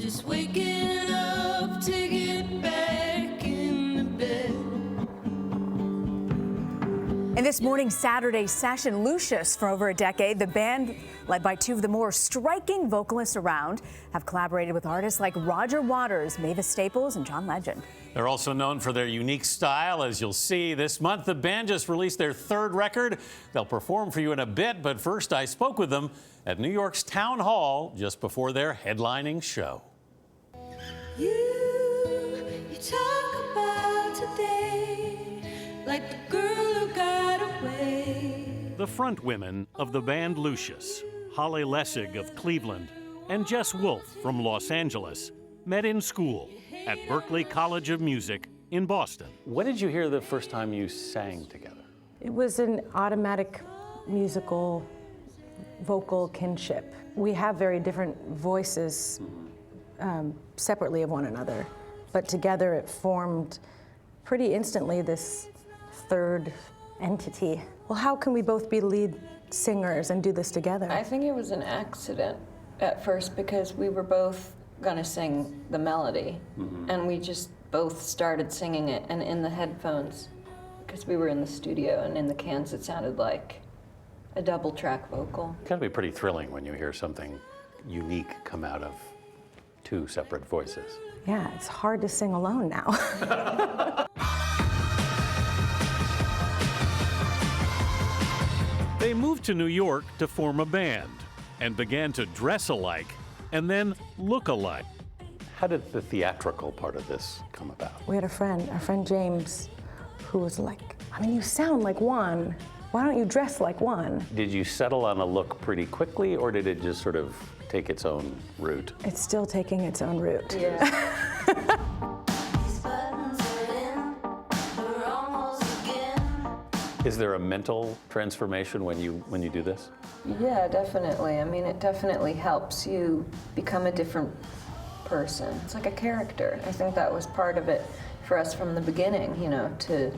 just waking up to get back into bed. In this morning's Saturday session, Lucius, for over a decade, the band, led by two of the more striking vocalists around, have collaborated with artists like Roger Waters, Mavis Staples, and John Legend. They're also known for their unique style, as you'll see. This month, the band just released their third record. They'll perform for you in a bit, but first I spoke with them at New York's Town Hall just before their headlining show. You talk about today like the girl who got away. The frontwomen of the band Lucius, Holly Laessig of Cleveland and Jess Wolfe from Los Angeles, met in school at Berklee College of Music in Boston. When did you hear the first time you sang together? It was an automatic musical vocal kinship. We have very different voices separately of one another, but together it formed pretty instantly this third entity. Well, how can we both be lead singers and do this together? I think it was an accident at first because we were both gonna sing the melody, and we just both started singing it, and in the headphones, because we were in the studio, and in the cans it sounded like a double track vocal. It's gotta be pretty thrilling when you hear something unique come out of two separate voices. Yeah, it's hard to sing alone now. They moved to New York to form a band and began to dress alike and then look alike. How did the theatrical part of this come about? We had our friend James, who was like, I mean, you sound like one. Why don't you dress like one? Did you settle on a look pretty quickly, or did it just sort of take its own route? It's still taking its own route. Yeah. Is there a mental transformation when you do this? Yeah, definitely. I mean, it definitely helps you become a different person. It's like a character. I think that was part of it for us from the beginning, you know, to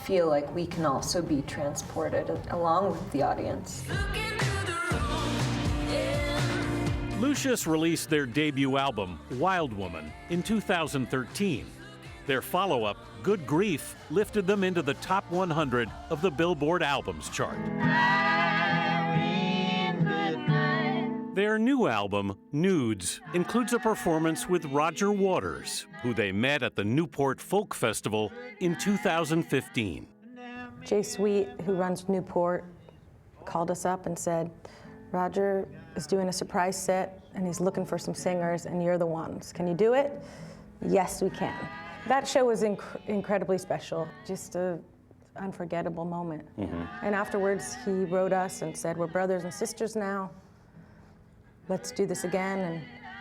feel like we can also be transported along with the audience. Lucius released their debut album, Wild Woman, in 2013. Their follow-up, Good Grief, lifted them into the top 100 of the Billboard Albums chart. Their new album, Nudes, includes a performance with Roger Waters, who they met at the Newport Folk Festival in 2015. Jay Sweet, who runs Newport, called us up and said, Roger is doing a surprise set and he's looking for some singers and you're the ones. Can you do it? Yes, we can. That show was incredibly special, just an unforgettable moment. And afterwards, he wrote us and said, we're brothers and sisters now. Let's do this again. And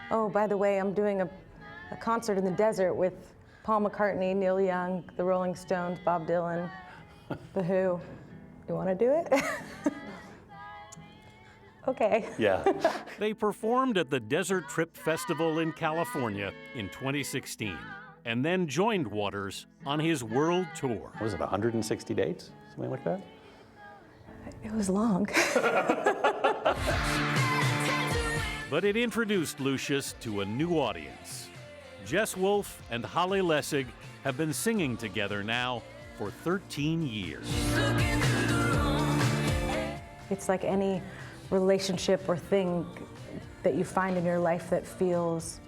oh, by the way, I'm doing a concert in the desert with Paul McCartney, Neil Young, the Rolling Stones, Bob Dylan, The Who. You want to do it? Okay. Yeah. They performed at the Desert Trip Festival in California in 2016. And then joined Waters on his world tour. Was it 160 dates? Something like that? It was long. But it introduced Lucius to a new audience. Jess Wolfe and Holly Laessig have been singing together now for 13 years. It's like any relationship or thing that you find in your life that feels,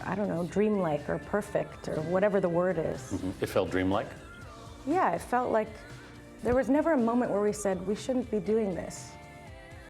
I don't know, dreamlike or perfect or whatever the word is. It felt dreamlike? Yeah, it felt like there was never a moment where we said, we shouldn't be doing this.